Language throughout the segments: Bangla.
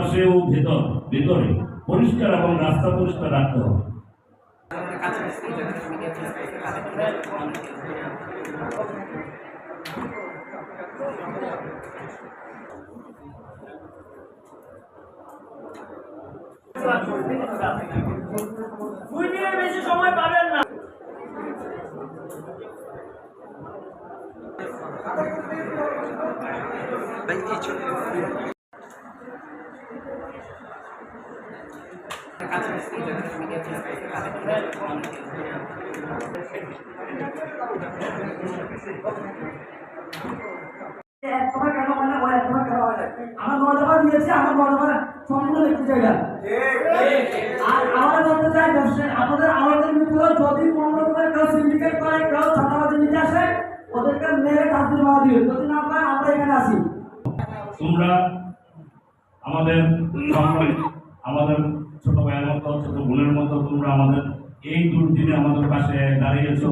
আশেপাশে ও ভেতরে পরিষ্কার এবং রাস্তা পরিষ্কার রাখতে হবে। দুই দিনের বেশি সময় পাবেন না। আমার মজাবার দিয়েছে, আমার মজাবার সম্পূর্ণ দেখতে চাই না। আর আমরা বলতে চাই ব্যবসায় আমাদের মিত্র যদি কোনো রকমের কেউ সিন্ডিকেট করে, কেউ চাঁদাবাজি নিতে আসে, ওদেরকে মেরে কাজে দেওয়া দিবে। যদি না পায় আমরা এখানে আসি। তোমরা আমাদের আমাদের ছোট ভাইয়ের মতো, ছোট বোনের মতো তোমরা আমাদের এই দুর্দিনে আমাদের পাশে দাঁড়িয়েছ।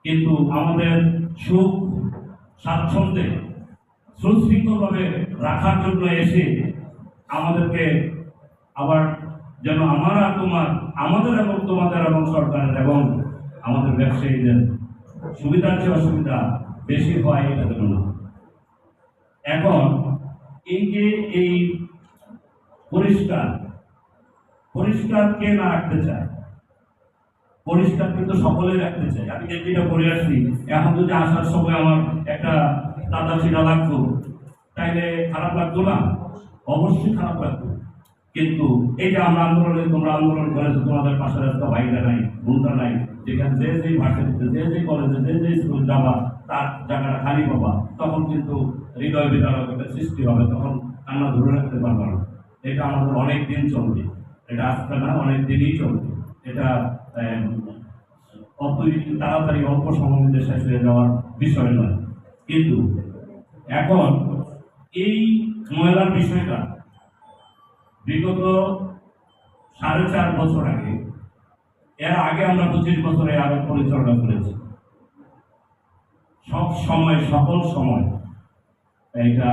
কিন্তু আমাদের সুখ স্বাচ্ছন্দ্যে সুশৃঙ্খলভাবে রাখার জন্য এসে আমাদেরকে আবার যেন আমাদের এবং তোমাদের এবং সরকারের এবং আমাদের ব্যবসায়ীদের সুবিধার চেয়ে অসুবিধা বেশি হয়, এটা যেন না। এখন এই যে এই পরিষ্কার কে না রাখতে চায়? পরিষ্কার কিন্তু সকলেই রাখতে চায়। আমি যেটা বলে আসছি, এখন যদি আসার সময় আমার একটা দাদা ছিটা লাগতো, তাইলে খারাপ লাগতো না? অবশ্যই খারাপ লাগতো। কিন্তু এই যে আমরা তোমরা আন্দোলন করেছো, তোমাদের পাশে রাস্তা ভাইরা নাই, বোনরা নাই, যেখানে যে ভার্সিটিতে যে কলেজে যে স্কুল যাবা তার জায়গাটা খালি পাবা, তখন কিন্তু হৃদয় বিদারক একটা সৃষ্টি হবে, তখন কান্না ধরে রাখতে পারবা না। এটা আমাদের অনেক দিন চলবে, এটা আজকে না, অনেক দিনই চলবে। এটা অত তাড়াতাড়ি অল্প সময়ের মধ্যে শেষ হয়ে যাওয়ার বিষয় নয়। কিন্তু এখন এই ময়লার বিষয়টা বিগত 4.5 বছর আগে, এর আগে আমরা 25 বছরে আরো পরিচালনা করেছি। সকল সময় এইটা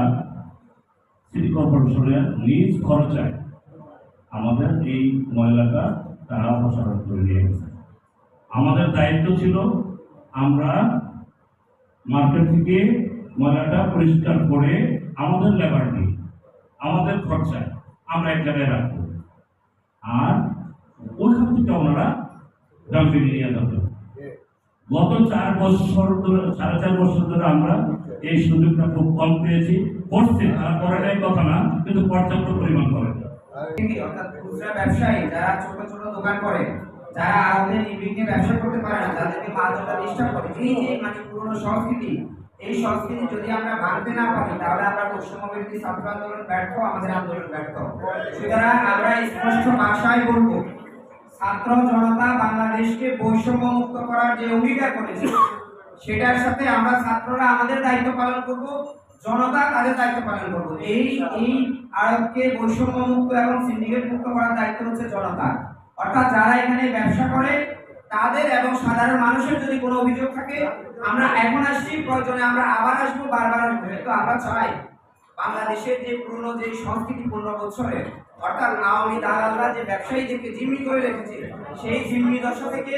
সিটি কর্পোরেশনের নিজ খরচায় আমাদের এই ময়লাটা তারা অপসারণ করে নিয়ে গেছে। আমাদের দায়িত্ব ছিল আমরা মার্কেট থেকে ময়লাটা পরিষ্কার করে আমাদের লেবার দিয়ে আমাদের খরচায় আমরা এক জায়গায় রাখবো, আর ওইখান থেকে ওনারা ডাম্পিং নিয়ে যাবে। গত 4.5 বছর ধরে আমরা এই সুযোগটা খুব কম পেয়েছি। করছে, তারা করাটাই কথা না, কিন্তু পর্যাপ্ত পরিমাণ করে। অর্থাৎ খুচরা ব্যবসায়ী যারা ছোট ছোট দোকান করে, যারা আদতে নির্বিঘ্নে ব্যবসা করতে পারে না, তাদেরকে মাঝটা ডিস্টার্ব করে। এই যে মানে পুরনো সংস্কৃতি, এই সংস্কৃতি যদি আমরা ভাঙতে না পারি, তাহলে আমরা বৈষম্যবিরোধী ছাত্র আন্দোলন ব্যর্থ, আমাদের আন্দোলন ব্যর্থ। সুতরাং আমরা স্পষ্ট ভাষায় বলবো, ছাত্র জনতা বাংলাদেশকে বৈষম্য মুক্ত করার যে অঙ্গীকার করেছে, সেটার সাথে আমরা ছাত্ররা আমাদের দায়িত্ব পালন করব, জনতা তাদের দায়িত্ব পালন করব। এই আরবকে বৈষম্য মুক্ত এবং সিন্ডিকেট মুক্ত করার দায়িত্ব হচ্ছে জনতার। অর্থাৎ যারা এখানে ব্যবসা করে তাদের এবং সাধারণ মানুষের যদি কোনো অভিযোগ থাকে, আমরা এখন আসছি, প্রয়োজনে আমরা আবার আসবো, বারবার আসবো। কিন্তু আমরা চাই বাংলাদেশের যে পুরনো যে সংস্কৃতি 15 বছরের, অর্থাৎ আওয়ামী দালালরা যে ব্যবসায়ীদেরকে জিম্মি করে রেখেছে, সেই জিম্মি দশা থেকে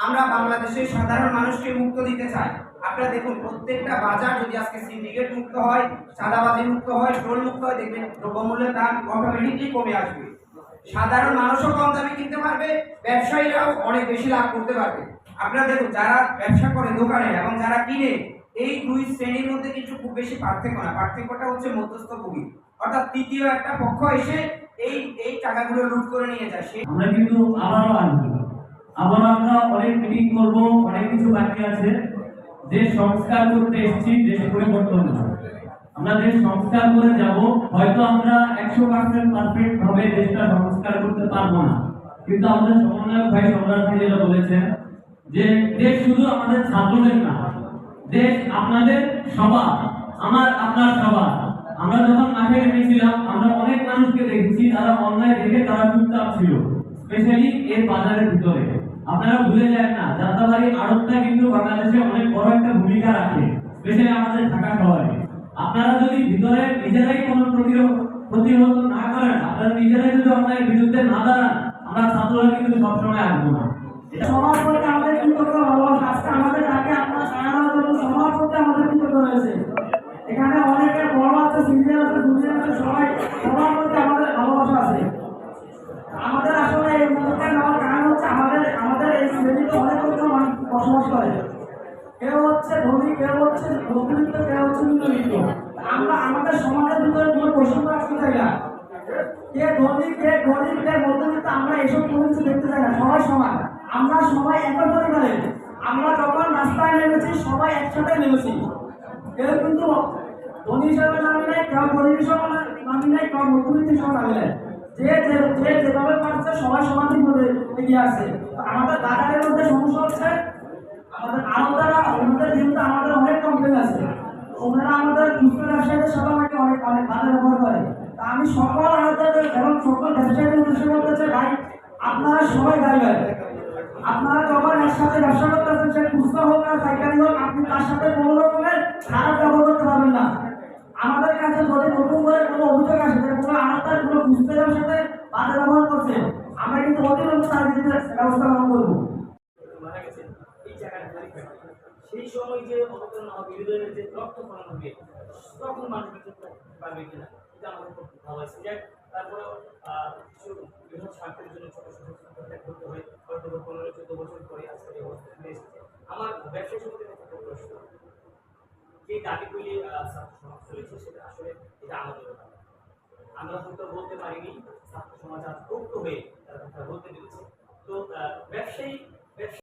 আমরা বাংলাদেশের সাধারণ মানুষকে মুক্ত দিতে চাই। আপনারা দেখুন, প্রত্যেকটা বাজার যদি আজকে সিন্ডিকেট মুক্ত হয়, চাঁদাবাজি মুক্ত হয়, টোল মুক্ত হয়, দেখবেন দ্রব্যমূল্যের দাম অটোমেটিকলি কমে আসবে। সাধারণ মানুষও কম দামে কিনতে পারবে, ব্যবসায়ীরাও অনেক বেশি লাভ করতে পারবে। আপনারা দেখুন, যারা ব্যবসা করে দোকানে এবং যারা কিনে, এই দুই শ্রেণীর মধ্যে কিছু খুব বেশি পার্থক্য না। পার্থক্যটা হচ্ছে মধ্যস্থভোগী, অর্থাৎ তৃতীয় একটা পক্ষ এসে এই টাকাগুলো লুট করে নিয়ে যায়। আমরা কিন্তু আবারও আমরা অনেক মিটিং করব, অনেক কিছু বাকি আছে। দেশ সংস্কার করতে এসেছি, দেশ পরিবর্তন না। আমরা দেশ সংস্কার করে যাব, হয়তো আমরা 100% পারফেক্ট ভাবে দেশটা সংস্কার করতে পারবো না, কিন্তু আমাদের সমন্বয়ক ভাই সম্রাট ভাই যেটা বলেছেন যে দেশ শুধু আমাদের ছাত্রদের না, দেশ আপনাদের সবার, আমার আপনার সবার। আমরা যখন মাঠে নেমেছিলাম, আমরা অনেক মানুষকে দেখেছি তারা অন্যায় দেখে তারা চুপচাপ ছিল, স্পেশালি এই বাজারের ভিতরে। আপনারা ভুলে যায় না, যাত্রাবাড়ি আড়তটা কিন্তু বাংলাদেশে অনেক বড় একটা ভূমিকা রাখে, স্পেশালি আমাদের ঢাকা শহরে। আপনারা যদি ভিতরে নিজেরাই কোনো প্রতিহত না করেন, আপনারা নিজেরাই যদি অন্যায়ের বিরুদ্ধে না দাঁড়ান, আমরা ছাত্ররা কিন্তু সবসময় আসবো না। সমাজ করতে আমাদের কৃতজ্ঞ ভালোবাসা। আজকে আমাদের ডাকে আপনারা সাড়া দেওয়ার জন্য সমাজ করতে আমাদের কৃতজ্ঞ রয়েছে। এখানে অনেকে বড় আছে, সিনিয়র আছে, জুনিয়র আছে, সবাই সবার প্রতি আমাদের ভালোবাসা আছে। আমাদের আসলে এই মুহূর্তে নেওয়ার কারণ হচ্ছে আমাদের এই শ্রেণীতে অনেক রকম মানুষ বসবাস করে। কেউ হচ্ছে ধনী, কেউ হচ্ছে মধ্যবিত্ত, কেউ হচ্ছে নিম্নবিত্ত। আমরা আমাদের সমাজের ভিতরে কোনো বৈষম্য রাখতে চাই না। কে ধনী, কে গরিব, কে মধ্যবিত্ত, আমরা এসব কোনো কিছু দেখতে চাই না। সবাই সমান, আমরা সবাই একই পরিবারে। আমরা যখন রাস্তায় নেমেছি সবাই একসাথে নেমেছি। কেউ কিন্তু ধনী হিসাবে নামি নাই, কেউ গরিব হিসাবে নামি নাই, কেউ মধ্যবিত্ত হিসাবে নামি নাই। যে যেভাবে পারছে সবাই সমানই বলে এগিয়ে আসছে। আমাদের বাজারের মধ্যে সমস্যা হচ্ছে আমাদের আলাদারা ওনাদের যেহেতু আমাদের অনেক কমপ্লেন আছে, ওনারা আমাদের খুচরো ব্যবসায়ীদের সাথে আমাকে অনেক অনেক বাধা ব্যবহার করে। তা আমি সকল আলাদাদের এবং সকল ব্যবসায়ীদের উদ্দেশ্যে বলতে চাই, ভাই আপনারা সবাই দায়ী হয়। আপনারা যখন একসাথে ব্যবসা করতেছেন, সে খুচরা হোক আর পাইকারি হোক, আপনি তার সাথে কোনো রকমের খারাপ ব্যবহার করতে পারবেন না। আমাদের কাছে যদি নতুন করে কোনো অভিযোগ আসে যে কোনো আলাদার কোনো খুচরার সাথে বাধা ব্যবহার করছে, আমরা কিন্তু অতিরিক্ত তার বিরুদ্ধে ব্যবস্থা গ্রহণ করবো। মারা গেছেন এই জায়গায় গাড়ি ফেলে। সেই সময় যে অবতরণ হবে, হৃদয়ের যে রক্ত ফলানো হবে, তখন মানুষ বেঁচে পারবে কিনা, এটা আমাদের খুব ভালো আছে। যাক, তারপরেও কিছু বৃহৎ স্বার্থের জন্য ছোট ছোট ত্যাগ করতে হয়। হয়তো 15-14 বছর পরে আজকে এই অবস্থা ফিরে এসেছে। আমার ব্যবসায়ী সমিতির একটা প্রশ্ন, যে দাবিগুলি ছাত্র সমাজ চলেছে সেটা আসলে এটা আমাদের দাবি। আমরা হয়তো বলতে পারিনি, ছাত্র সমাজ আজ ঐক্য হয়ে তারা কথা বলতে পেরেছে। তো ব্যবসায়ী